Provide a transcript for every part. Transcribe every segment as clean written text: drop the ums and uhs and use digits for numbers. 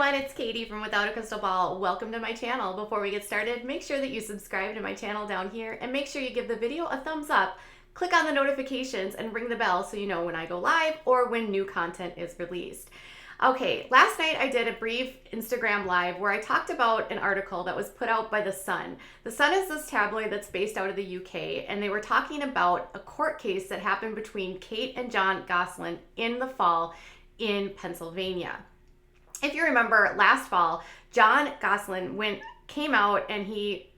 everyone, it's Katie from Without a Crystal Ball. Welcome to my channel. Before we get started, make sure that you subscribe to my channel down here and make sure you give the video a thumbs up. Click on the notifications and ring the bell so you know when I go live or when new content is released. Okay, last night I did a brief Instagram live where I talked about an article that was put out by The Sun. The Sun is this tabloid that's based out of the UK, and they were talking about a court case that happened between Kate and Jon Gosselin in the fall in Pennsylvania. If you remember last fall, Jon Gosselin came out and he,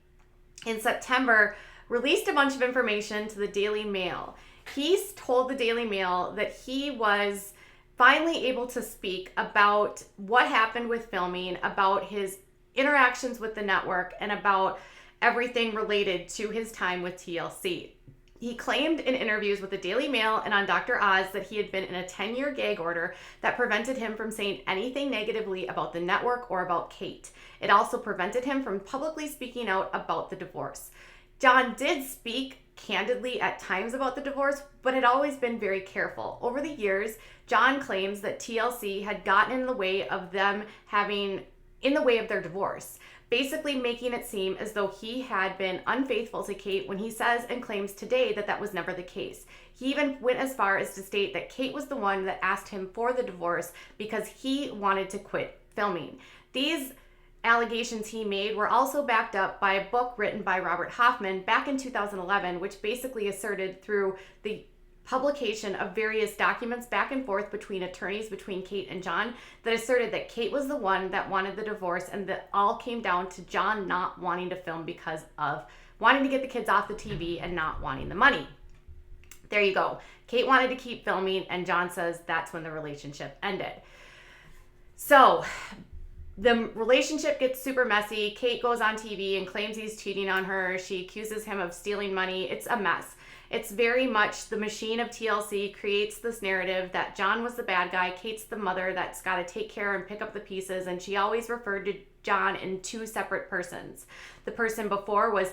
in September, released a bunch of information to the Daily Mail. He told the Daily Mail that he was finally able to speak about what happened with filming, about his interactions with the network, and about everything related to his time with TLC. He claimed in interviews with the Daily Mail and on Dr. Oz that he had been in a 10-year gag order that prevented him from saying anything negatively about the network or about Kate. It also prevented him from publicly speaking out about the divorce. Jon did speak candidly at times about the divorce, but had always been very careful. Over the years, Jon claims that TLC had gotten in the way of their divorce, basically making it seem as though he had been unfaithful to Kate when he says and claims today that that was never the case. He even went as far as to state that Kate was the one that asked him for the divorce because he wanted to quit filming. These allegations he made were also backed up by a book written by Robert Hoffman back in 2011, which basically asserted through the publication of various documents back and forth between attorneys between Kate and Jon that asserted that Kate was the one that wanted the divorce, and that all came down to Jon not wanting to film because of wanting to get the kids off the TV and not wanting the money. There you go. Kate wanted to keep filming, and Jon says that's when the relationship ended. So the relationship gets super messy. Kate goes on TV and claims he's cheating on her. She accuses him of stealing money. It's a mess. It's very much the machine of TLC creates this narrative that Jon was the bad guy, Kate's the mother that's got to take care and pick up the pieces, and she always referred to Jon in two separate persons. The person before was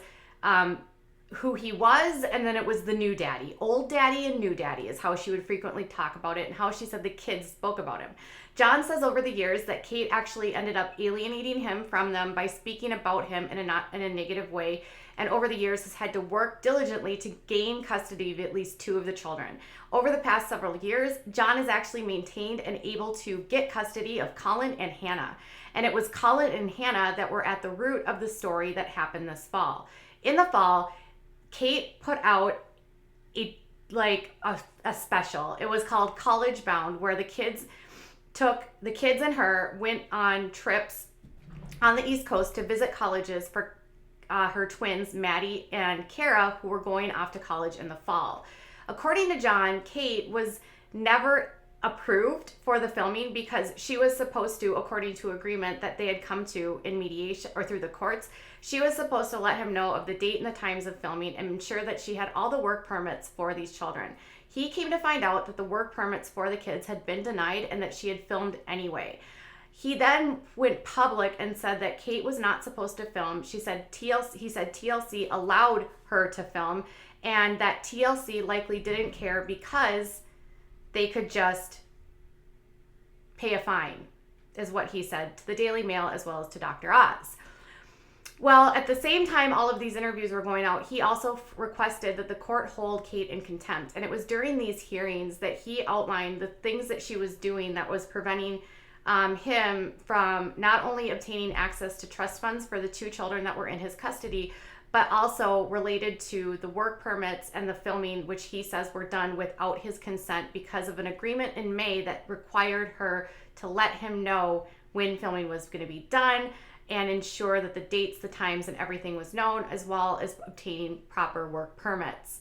who he was, and then it was the new daddy. Old daddy and new daddy is how she would frequently talk about it and how she said the kids spoke about him. Jon says over the years that Kate actually ended up alienating him from them by speaking about him in a negative way, and over the years has had to work diligently to gain custody of at least two of the children. Over the past several years, Jon has actually maintained and able to get custody of Colin and Hannah. And it was Colin and Hannah that were at the root of the story that happened this fall. In the fall, Kate put out a special. It was called College Bound, where the kids and her went on trips on the East Coast to visit colleges for her twins, Maddie and Kara, who were going off to college in the fall. According to Jon, Kate was never approved for the filming because she was supposed to, according to agreement that they had come to in mediation or through the courts, she was supposed to let him know of the date and the times of filming and ensure that she had all the work permits for these children. He came to find out that the work permits for the kids had been denied and that she had filmed anyway. He then went public and said that Kate was not supposed to film. He said TLC allowed her to film, and that TLC likely didn't care because they could just pay a fine, is what he said to the Daily Mail as well as to Dr. Oz. Well, at the same time all of these interviews were going out, he also requested that the court hold Kate in contempt. And it was during these hearings that he outlined the things that she was doing that was preventing him from not only obtaining access to trust funds for the two children that were in his custody, but also related to the work permits and the filming, which he says were done without his consent because of an agreement in May that required her to let him know when filming was going to be done and ensure that the dates, the times, and everything was known, as well as obtaining proper work permits.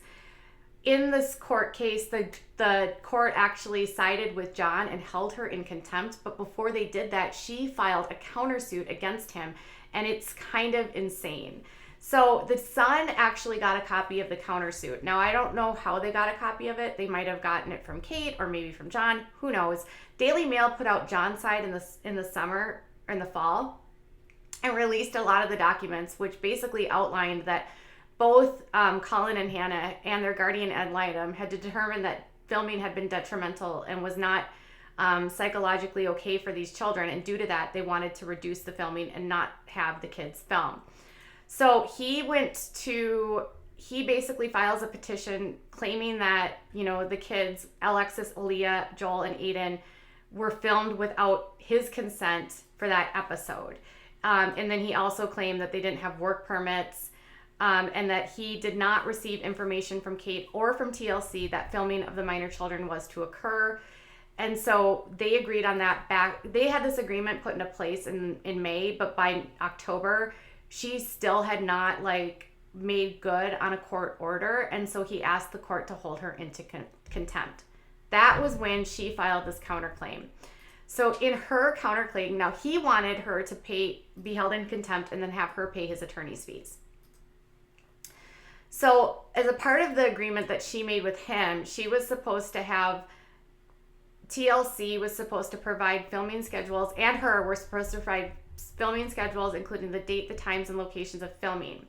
In this court case, the court actually sided with Jon and held her in contempt, but before they did that, she filed a countersuit against him, and it's kind of insane. So the Sun actually got a copy of the countersuit. Now, I don't know how they got a copy of it. They might have gotten it from Kate or maybe from Jon. Who knows? Daily Mail put out Jon's side in the summer or in the fall and released a lot of the documents, which basically outlined that both Colin and Hannah and their guardian ad litem had determined that filming had been detrimental and was not psychologically okay for these children. And due to that, they wanted to reduce the filming and not have the kids film. So he basically files a petition claiming that, the kids, Alexis, Aaliyah, Joel, and Aiden, were filmed without his consent for that episode. And then he also claimed that they didn't have work permits, and that he did not receive information from Kate or from TLC that filming of the minor children was to occur. And so they agreed on that they had this agreement put into place in May, but by October, she still had not made good on a court order. And so he asked the court to hold her into contempt. That was when she filed this counterclaim. So in her counterclaim, now he wanted her to be held in contempt and then have her pay his attorney's fees. So as a part of the agreement that she made with him, she was supposed to have, TLC was supposed to provide filming schedules, and her were supposed to provide filming schedules, including the date, the times, and locations of filming.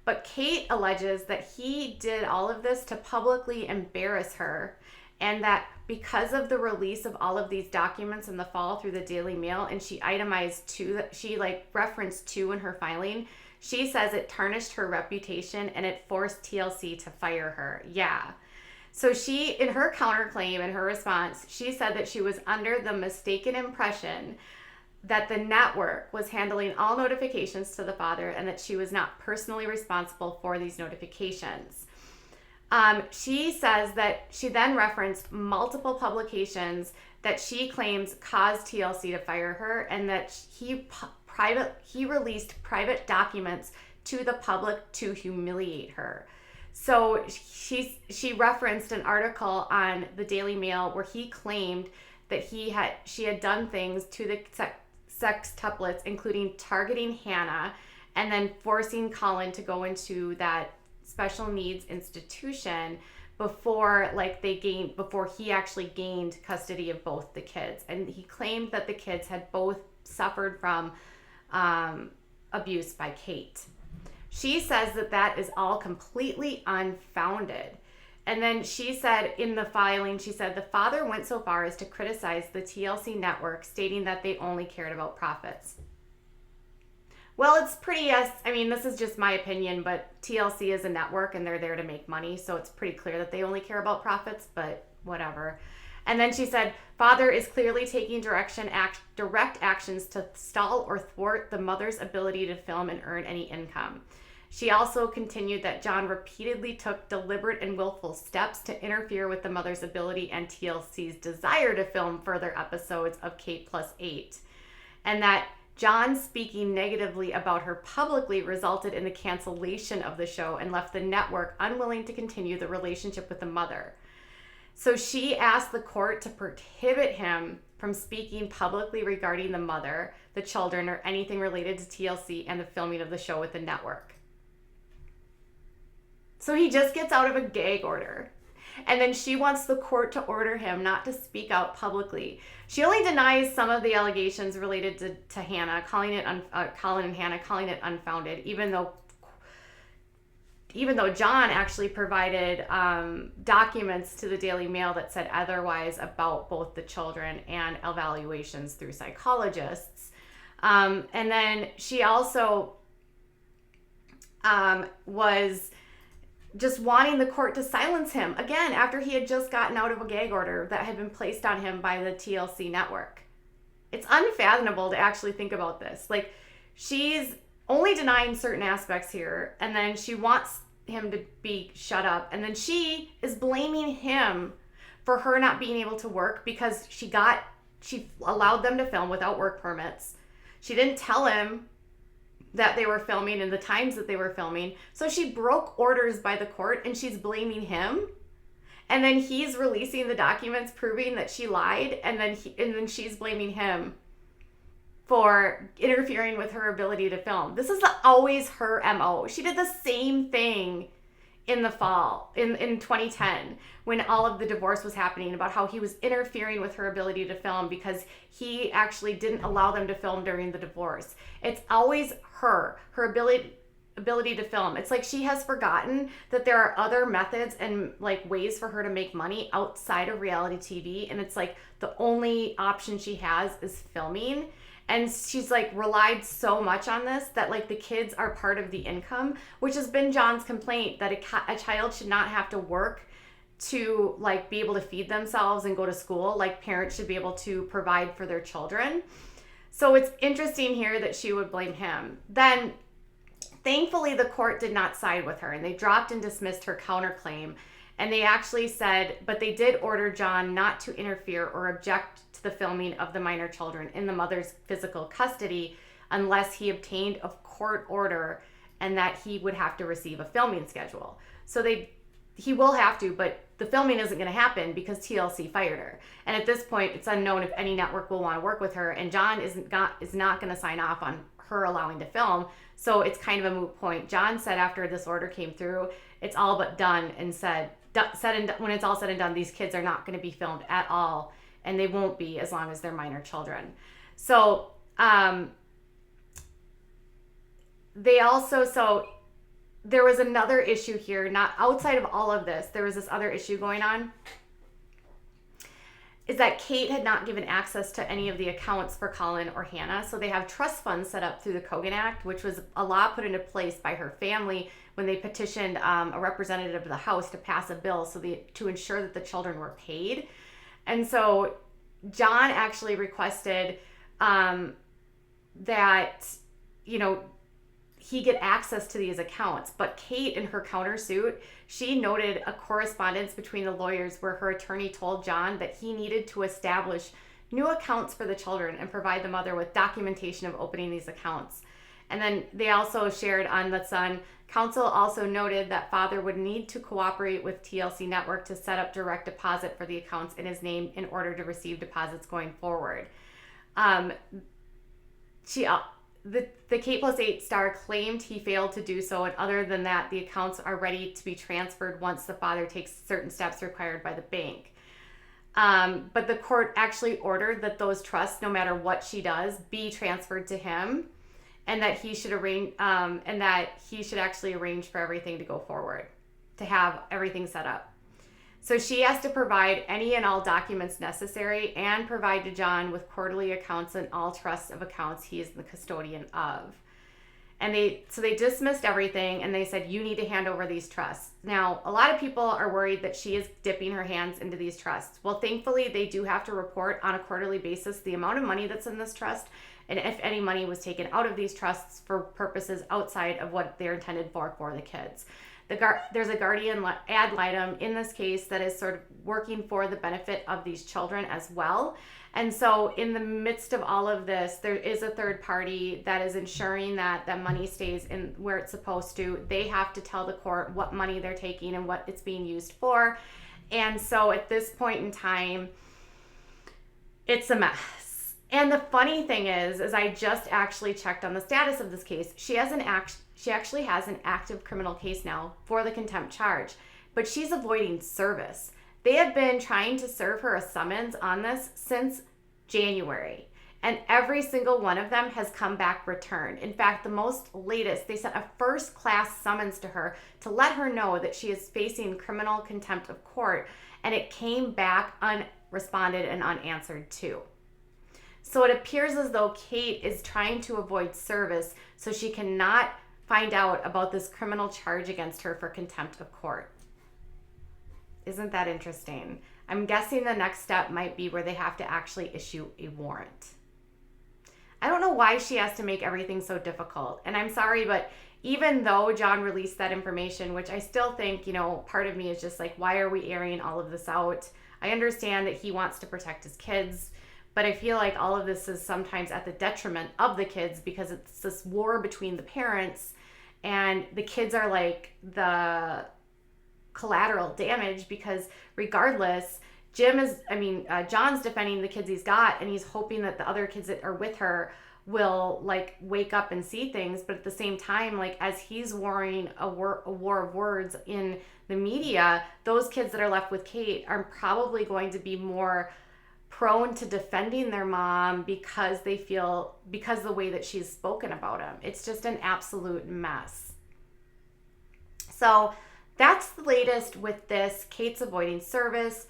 But Kate alleges that he did all of this to publicly embarrass her, and that because of the release of all of these documents in the fall through the Daily Mail, and she itemized two, she referenced two in her filing, she says it tarnished her reputation and it forced TLC to fire her. Yeah. So she, in her counterclaim, in her response, she said that she was under the mistaken impression that the network was handling all notifications to the father and that she was not personally responsible for these notifications. She says that she then referenced multiple publications that she claims caused TLC to fire her, and that he released private documents to the public to humiliate her. So she referenced an article on the Daily Mail where he claimed that she had done things to the sextuplets, including targeting Hannah and then forcing Colin to go into that special needs institution before he actually gained custody of both the kids. And he claimed that the kids had both suffered from abuse by Kate. She says that is all completely unfounded. And then she said in the filing, she said the father went so far as to criticize the TLC network, stating that they only cared about profits. Well, it's pretty, this is just my opinion, but TLC is a network and they're there to make money, so it's pretty clear that they only care about profits, but whatever. And then she said, father is clearly taking direct actions to stall or thwart the mother's ability to film and earn any income. She also continued that Jon repeatedly took deliberate and willful steps to interfere with the mother's ability and TLC's desire to film further episodes of Kate Plus 8. And that Jon speaking negatively about her publicly resulted in the cancellation of the show and left the network unwilling to continue the relationship with the mother. So she asked the court to prohibit him from speaking publicly regarding the mother, the children, or anything related to TLC and the filming of the show with the network. So he just gets out of a gag order. And then she wants the court to order him not to speak out publicly. She only denies some of the allegations related to Hannah, Colin and Hannah calling it unfounded, even though Jon actually provided documents to the Daily Mail that said otherwise about both the children and evaluations through psychologists. And then she also was just wanting the court to silence him, again, after he had just gotten out of a gag order that had been placed on him by the TLC network. It's unfathomable to actually think about this. She's only denying certain aspects here, and then she wants him to be shut up, and then she is blaming him for her not being able to work because she allowed them to film without work permits. She didn't tell him that they were filming and the times that they were filming. So she broke orders by the court and she's blaming him. And then he's releasing the documents proving that she lied, and then she's blaming him for interfering with her ability to film. This is always her MO. She did the same thing in the fall, in 2010, when all of the divorce was happening, about how he was interfering with her ability to film because he actually didn't allow them to film during the divorce. It's always her ability. ability to film. It's like she has forgotten that there are other methods and like ways for her to make money outside of reality TV, and it's like the only option she has is filming. And she's like relied so much on this that like the kids are part of the income, which has been Jon's complaint, that a child should not have to work to like be able to feed themselves and go to school. Like parents should be able to provide for their children. So it's interesting here that she would blame him. Then thankfully the court did not side with her, and they dropped and dismissed her counterclaim. And they actually said, but they did order Jon not to interfere or object to the filming of the minor children in the mother's physical custody unless he obtained a court order, and that he would have to receive a filming schedule. So he will have to, but the filming isn't going to happen because TLC fired her. And at this point, it's unknown if any network will want to work with her, and Jon is not going to sign off on her allowing to film. So it's kind of a moot point. Jon said after this order came through, it's all but done, and when it's all said and done, these kids are not going to be filmed at all, and they won't be as long as they're minor children. So there was another issue here, not outside of all of this. There was this other issue going on, is that Kate had not given access to any of the accounts for Colin or Hannah. So they have trust funds set up through the Cogan Act, which was a law put into place by her family when they petitioned a representative of the House to pass a bill to ensure that the children were paid. And so Jon actually requested that, he get access to these accounts. But Kate, in her countersuit, she noted a correspondence between the lawyers where her attorney told Jon that he needed to establish new accounts for the children and provide the mother with documentation of opening these accounts. And then they also shared on The Sun, counsel also noted that father would need to cooperate with TLC Network to set up direct deposit for the accounts in his name in order to receive deposits going forward. The Kate Plus 8 star claimed he failed to do so, and other than that, the accounts are ready to be transferred once the father takes certain steps required by the bank. But the court actually ordered that those trusts, no matter what she does, be transferred to him, and that he should actually arrange for everything to go forward, to have everything set up. So she has to provide any and all documents necessary and provide to Jon with quarterly accounts and all trusts of accounts he is the custodian of. And they dismissed everything, and they said, you need to hand over these trusts. Now, a lot of people are worried that she is dipping her hands into these trusts. Well, thankfully, they do have to report on a quarterly basis the amount of money that's in this trust, and if any money was taken out of these trusts for purposes outside of what they're intended for the kids. There's a guardian ad litem in this case that is sort of working for the benefit of these children as well. And so in the midst of all of this, there is a third party that is ensuring that the money stays in where it's supposed to. They have to tell the court what money they're taking and what it's being used for. And so at this point in time, it's a mess. And the funny thing is I just actually checked on the status of this case. She actually has an active criminal case now for the contempt charge, but she's avoiding service. They have been trying to serve her a summons on this since January, and every single one of them has come back returned. In fact, the most latest, they sent a first-class summons to her to let her know that she is facing criminal contempt of court, and it came back unresponded and unanswered too. So it appears as though Kate is trying to avoid service so she cannot find out about this criminal charge against her for contempt of court. Isn't that interesting? I'm guessing the next step might be where they have to actually issue a warrant. I don't know why she has to make everything so difficult. And I'm sorry, but even though Jon released that information, which I still think, part of me is just like, why are we airing all of this out? I understand that he wants to protect his kids, but I feel like all of this is sometimes at the detriment of the kids because it's this war between the parents, and the kids are like the collateral damage because regardless, Jon's defending the kids he's got, and he's hoping that the other kids that are with her will like wake up and see things. But at the same time, like as he's warring a war of words in the media, those kids that are left with Kate are probably going to be more prone to defending their mom because the way that she's spoken about him. It's just an absolute mess. So that's the latest with this. Kate's avoiding service.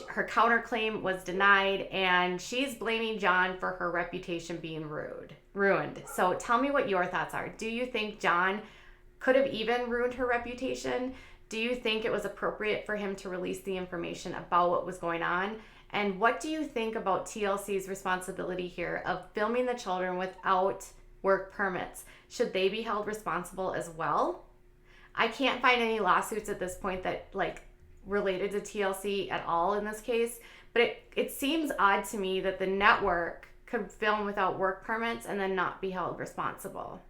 Her counterclaim was denied, and she's blaming Jon for her reputation being ruined. So tell me what your thoughts are. Do you think Jon could have even ruined her reputation? Do you think it was appropriate for him to release the information about what was going on? And what do you think about TLC's responsibility here of filming the children without work permits? Should they be held responsible as well? I can't find any lawsuits at this point that related to TLC at all in this case, but it seems odd to me that the network could film without work permits and then not be held responsible.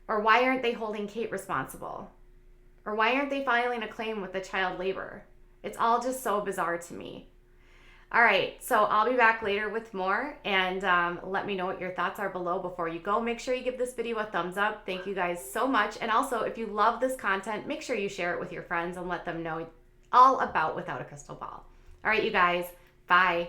Or why aren't they holding Kate responsible? Or why aren't they filing a claim with the child labor? It's all just so bizarre to me. All right, so I'll be back later with more, and let me know what your thoughts are below before you go. Make sure you give this video a thumbs up. Thank you guys so much. And also, if you love this content, make sure you share it with your friends and let them know all about Without a Crystal Ball. All right, you guys, bye.